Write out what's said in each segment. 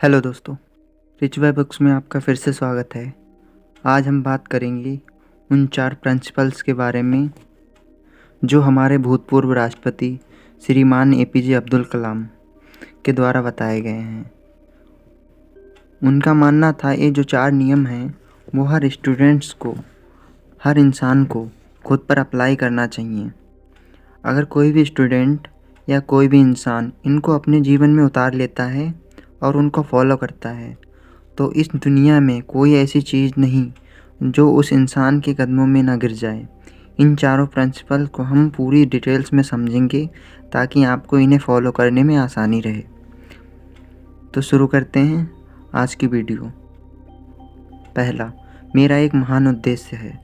Hello दोस्तों, rich by books में आपका फिर से स्वागत है। आज हम बात करेंगे उन 4 प्रिंसिपल्स के बारे में जो हमारे भूतपूर्व राष्ट्रपति श्रीमान एपीजे अब्दुल कलाम के द्वारा बताए गए हैं। उनका मानना था ये जो 4 नियम हैं वो हर स्टूडेंट्स को, हर इंसान को खुद पर अप्लाई करना चाहिए। अगर कोई भी स्टूडेंट या कोई भी इंसान इनको अपने जीवन में उतार लेता है और उनको फॉलो करता है तो इस दुनिया में कोई ऐसी चीज़ नहीं जो उस इंसान के कदमों में ना गिर जाए। इन चारों प्रिंसिपल को हम पूरी डिटेल्स में समझेंगे ताकि आपको इन्हें फॉलो करने में आसानी रहे। तो शुरू करते हैं आज की वीडियो। पहला, मेरा एक महान उद्देश्य है।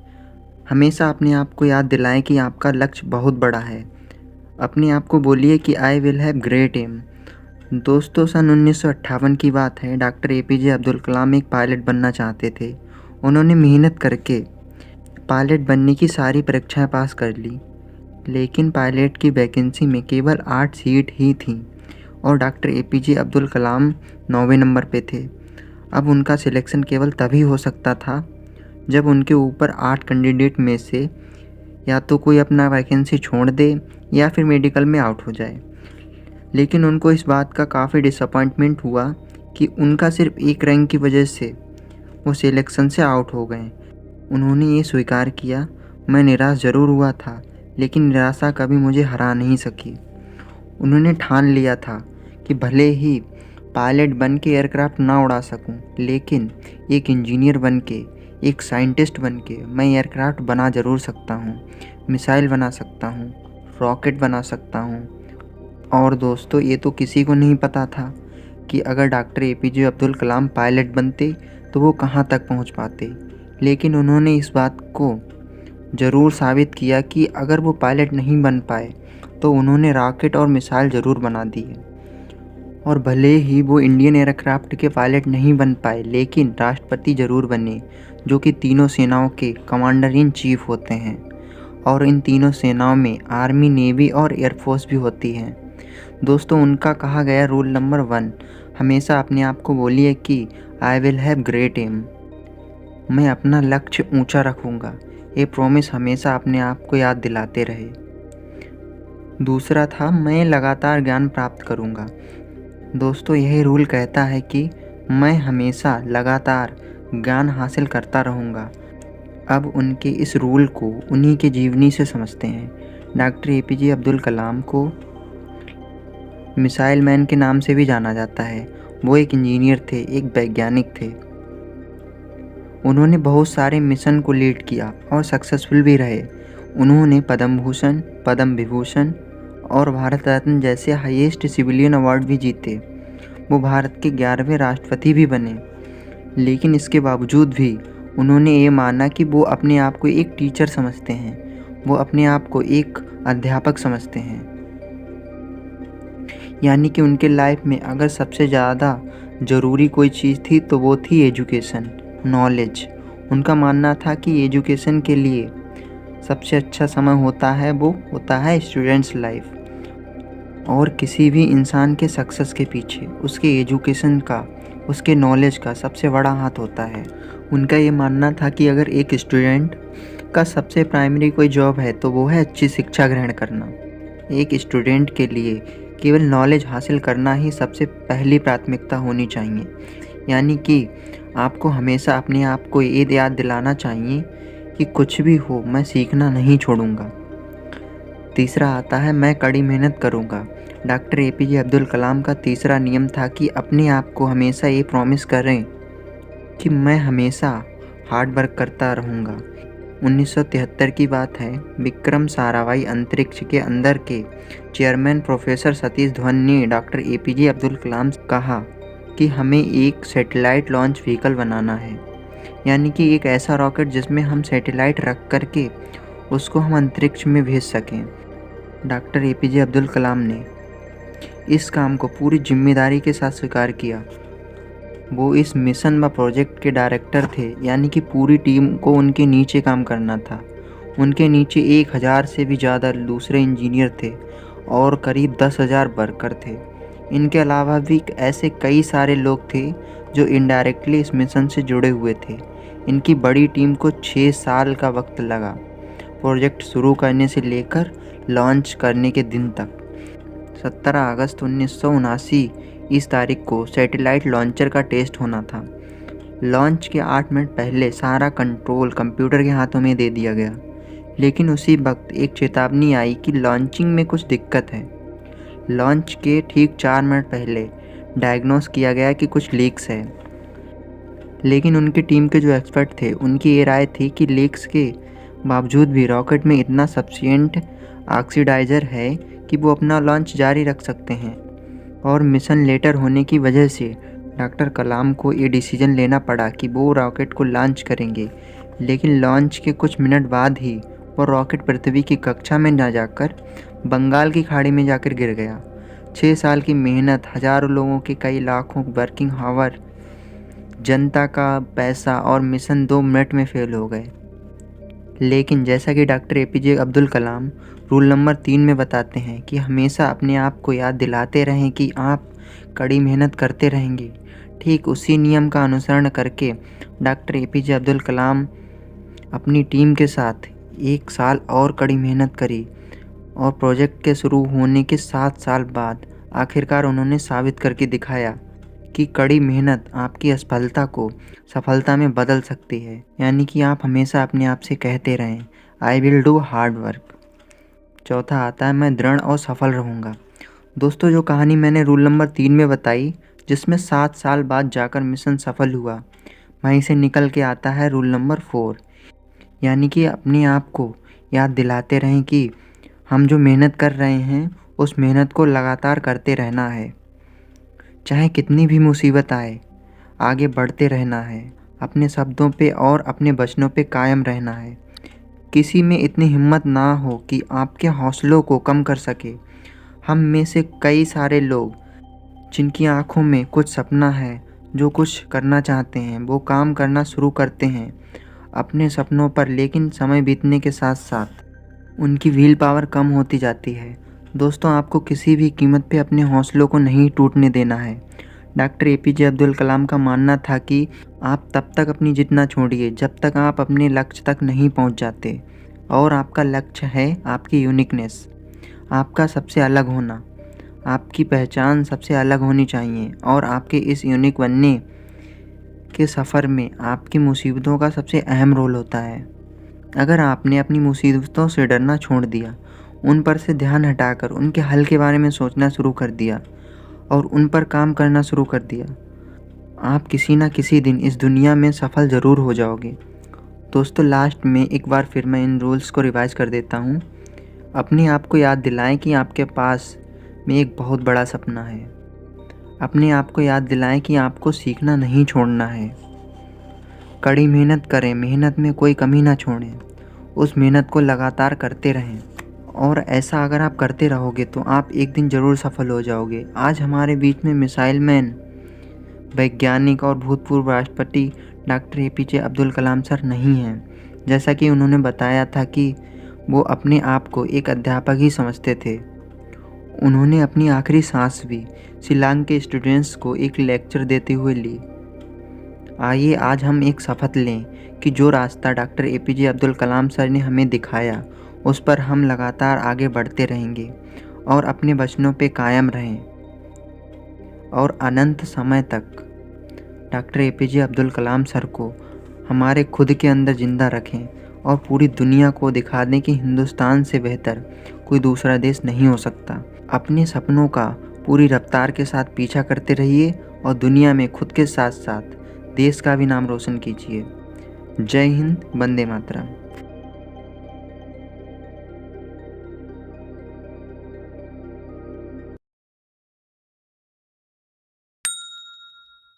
हमेशा अपने आप को याद दिलाएं कि आपका लक्ष्य बहुत बड़ा है। अपने आप को बोलिए कि I will have great aim. दोस्तों, सन 1958 की बात है। डॉक्टर एपीजे अब्दुल कलाम एक पायलट बनना चाहते थे। उन्होंने मेहनत करके पायलट बनने की सारी परीक्षाएं पास कर ली, लेकिन पायलट की वैकेंसी में केवल 8 सीट ही थीं और doctor APJ Abdul Kalam 9वें number पे थे। अब उनका सिलेक्शन केवल तभी हो सकता था जब उनके ऊपर 8 कैंडिडेट में से या तो कोई अपना वैकेंसी छोड़ दे या फिर मेडिकल में आउट हो जाए। लेकिन उनको इस बात का काफ़ी डिसअपॉइंटमेंट हुआ कि उनका सिर्फ एक रैंक की वजह से वो सिलेक्शन से आउट हो गए। उन्होंने ये स्वीकार किया, मैं निराश ज़रूर हुआ था लेकिन निराशा कभी मुझे हरा नहीं सकी। उन्होंने ठान लिया था कि भले ही पायलट बन के एयरक्राफ्ट ना उड़ा सकूं, लेकिन एक इंजीनियर बन के, एक साइंटिस्ट बन के मैं एयरक्राफ्ट बना ज़रूर सकता हूँ, मिसाइल बना सकता हूँ, रॉकेट बना सकता हूँ। और दोस्तों, ये तो किसी को नहीं पता था कि अगर doctor APJ Abdul Kalam pilot बनते तो वो कहाँ तक पहुँच पाते। लेकिन उन्होंने इस बात को ज़रूर साबित किया कि अगर वो पायलट नहीं बन पाए तो उन्होंने रॉकेट और मिसाइल ज़रूर बना दिए। और भले ही वो इंडियन एयरक्राफ्ट के पायलट नहीं बन पाए, लेकिन राष्ट्रपति ज़रूर बने, जो कि तीनों सेनाओं के कमांडर इन चीफ होते हैं। और इन तीनों सेनाओं में आर्मी, नेवी और एयरफोर्स भी होती है। दोस्तों, उनका कहा गया रूल नंबर 1, हमेशा अपने आप को बोलिए कि I will have great aim. मैं अपना लक्ष्य ऊंचा रखूंगा। ये प्रॉमिस हमेशा अपने आप को याद दिलाते रहे। दूसरा था, मैं लगातार ज्ञान प्राप्त करूंगा। दोस्तों, यही रूल कहता है कि मैं हमेशा लगातार ज्ञान हासिल करता रहूंगा। अब उनके इस रूल को उन्हीं के जीवनी से समझते हैं। डॉक्टर एपीजे अब्दुल कलाम को मिसाइल मैन के नाम से भी जाना जाता है। वो एक इंजीनियर थे, एक वैज्ञानिक थे। उन्होंने बहुत सारे मिशन को लीड किया और सक्सेसफुल भी रहे। उन्होंने पद्म भूषण, पद्म विभूषण और भारत रत्न जैसे हाईएस्ट सिविलियन अवार्ड भी जीते। वो भारत के 11वें राष्ट्रपति भी बने। लेकिन इसके बावजूद भी उन्होंने ये माना कि वो अपने आप को एक टीचर समझते हैं, वो अपने आप को एक अध्यापक समझते हैं। यानी कि उनके लाइफ में अगर सबसे ज़्यादा ज़रूरी कोई चीज़ थी तो वो थी एजुकेशन, नॉलेज। उनका मानना था कि एजुकेशन के लिए सबसे अच्छा समय होता है, वो होता है स्टूडेंट्स लाइफ। और किसी भी इंसान के सक्सेस के पीछे उसके एजुकेशन का, उसके नॉलेज का सबसे बड़ा हाथ होता है। उनका ये मानना था कि अगर एक स्टूडेंट का सबसे प्राइमरी कोई जॉब है तो वो है अच्छी शिक्षा ग्रहण करना। एक स्टूडेंट के लिए केवल नॉलेज हासिल करना ही सबसे पहली प्राथमिकता होनी चाहिए। यानी कि आपको हमेशा अपने आप को ये याद दिलाना चाहिए कि कुछ भी हो, मैं सीखना नहीं छोड़ूंगा। तीसरा आता है, मैं कड़ी मेहनत करूंगा। डॉक्टर एपीजे अब्दुल कलाम का तीसरा नियम था कि अपने आप को हमेशा ये प्रॉमिस करें कि मैं हमेशा हार्ड वर्क करता रहूँगा। 1973 की बात है। विक्रम साराभाई अंतरिक्ष के अंदर के चेयरमैन प्रोफेसर सतीश धवन ने डॉक्टर एपीजे अब्दुल कलाम से कहा कि हमें एक सैटेलाइट लॉन्च व्हीकल बनाना है। यानी कि एक ऐसा रॉकेट जिसमें हम सैटेलाइट रख करके उसको हम अंतरिक्ष में भेज सकें। डॉक्टर एपीजे अब्दुल कलाम ने इस काम को पूरी जिम्मेदारी के साथ स्वीकार किया। वो इस मिशन व प्रोजेक्ट के डायरेक्टर थे, यानी कि पूरी टीम को उनके नीचे काम करना था। उनके नीचे 1000 से भी ज़्यादा दूसरे इंजीनियर थे और करीब 10,000 वर्कर थे। इनके अलावा भी ऐसे कई सारे लोग थे जो इनडायरेक्टली इस मिशन से जुड़े हुए थे। इनकी बड़ी टीम को 6 साल का वक्त लगा प्रोजेक्ट शुरू करने से लेकर लॉन्च करने के दिन तक। 17 अगस्त 1979 इस तारीख को सैटेलाइट लॉन्चर का टेस्ट होना था। लॉन्च के 8 मिनट पहले सारा कंट्रोल कंप्यूटर के हाथों में दे दिया गया, लेकिन उसी वक्त एक चेतावनी आई कि लॉन्चिंग में कुछ दिक्कत है। लॉन्च के ठीक 4 मिनट पहले डायग्नोस किया गया कि कुछ लीक्स है, लेकिन उनकी टीम के जो एक्सपर्ट थे उनकी ये राय थी कि लीक्स के बावजूद भी रॉकेट में इतना सफिशिएंट ऑक्सीडाइज़र है कि वो अपना लॉन्च जारी रख सकते हैं। और मिशन लेटर होने की वजह से डॉक्टर कलाम को ये डिसीजन लेना पड़ा कि वो रॉकेट को लॉन्च करेंगे, लेकिन लॉन्च के कुछ मिनट बाद ही वो रॉकेट पृथ्वी की कक्षा में ना जाकर बंगाल की खाड़ी में जाकर गिर गया। 6 साल की मेहनत, हज़ारों लोगों के कई लाखों वर्किंग आवर, जनता का पैसा और मिशन 2 मिनट में फेल हो गए। लेकिन जैसा कि doctor APJ Abdul Kalam rule number 3 में बताते हैं कि हमेशा अपने आप को याद दिलाते रहें कि आप कड़ी मेहनत करते रहेंगे। ठीक उसी नियम का अनुसरण करके डॉक्टर एपीजे अब्दुल कलाम अपनी टीम के साथ 1 साल और कड़ी मेहनत करी और प्रोजेक्ट के शुरू होने के 7 साल बाद आखिरकार उन्होंने साबित करके दिखाया कि कड़ी मेहनत आपकी असफलता को सफलता में बदल सकती है। यानी कि आप हमेशा अपने आप से कहते रहें, I will do hard work. चौथा आता है, मैं दृढ़ और सफल रहूँगा। दोस्तों, जो कहानी मैंने रूल नंबर 3 में बताई, जिसमें 7 साल बाद जाकर मिशन सफल हुआ, वहीं से निकल के आता है रूल नंबर 4, यानी कि अपने आप को याद दिलाते रहें कि हम जो मेहनत कर रहे हैं उस मेहनत को लगातार करते रहना है। चाहे कितनी भी मुसीबत आए, आगे बढ़ते रहना है। अपने शब्दों पे और अपने वचनों पे कायम रहना है। किसी में इतनी हिम्मत ना हो कि आपके हौसलों को कम कर सके। हम में से कई सारे लोग जिनकी आंखों में कुछ सपना है, जो कुछ करना चाहते हैं, वो काम करना शुरू करते हैं अपने सपनों पर, लेकिन समय बीतने के साथ साथ उनकी व्हील पावर कम होती जाती है। दोस्तों, आपको किसी भी कीमत पे अपने हौसलों को नहीं टूटने देना है। डॉक्टर एपीजे अब्दुल कलाम का मानना था कि आप तब तक अपनी जिद ना छोड़िए जब तक आप अपने लक्ष्य तक नहीं पहुंच जाते। और आपका लक्ष्य है आपकी यूनिकनेस, आपका सबसे अलग होना। आपकी पहचान सबसे अलग होनी चाहिए और आपके इस यूनिक बनने के सफ़र में आपकी मुसीबतों का सबसे अहम रोल होता है। अगर आपने अपनी मुसीबतों से डरना छोड़ दिया, उन पर से ध्यान हटाकर उनके हल के बारे में सोचना शुरू कर दिया और उन पर काम करना शुरू कर दिया, आप किसी न किसी दिन इस दुनिया में सफल ज़रूर हो जाओगे। दोस्तों, लास्ट में एक बार फिर मैं इन रूल्स को रिवाइज़ कर देता हूँ। अपने आप को याद दिलाएं कि आपके पास में एक बहुत बड़ा सपना है। अपने आप को याद दिलाएं कि आपको सीखना नहीं छोड़ना है। कड़ी मेहनत करें, मेहनत में कोई कमी ना छोड़ें, उस मेहनत को लगातार करते रहें। और ऐसा अगर आप करते रहोगे तो आप एक दिन ज़रूर सफल हो जाओगे। आज हमारे बीच में मिसाइल मैन, वैज्ञानिक और भूतपूर्व राष्ट्रपति doctor APJ Abdul Kalam sir नहीं हैं। जैसा कि उन्होंने बताया था कि वो अपने आप को एक अध्यापक ही समझते थे। उन्होंने अपनी आखिरी सांस भी शिलांग के स्टूडेंट्स को एक लेक्चर देते हुए ली। आइए आज हम एक शपथ लें कि जो रास्ता doctor APJ Abdul Kalam sir ने हमें दिखाया, उस पर हम लगातार आगे बढ़ते रहेंगे और अपने वचनों पे कायम रहें और अनंत समय तक doctor APJ Abdul Kalam sir को हमारे खुद के अंदर ज़िंदा रखें और पूरी दुनिया को दिखा दें कि हिंदुस्तान से बेहतर कोई दूसरा देश नहीं हो सकता। अपने सपनों का पूरी रफ्तार के साथ पीछा करते रहिए और दुनिया में खुद के साथ साथ देश का भी नाम रोशन कीजिए। जय हिंद, वंदे मातरम।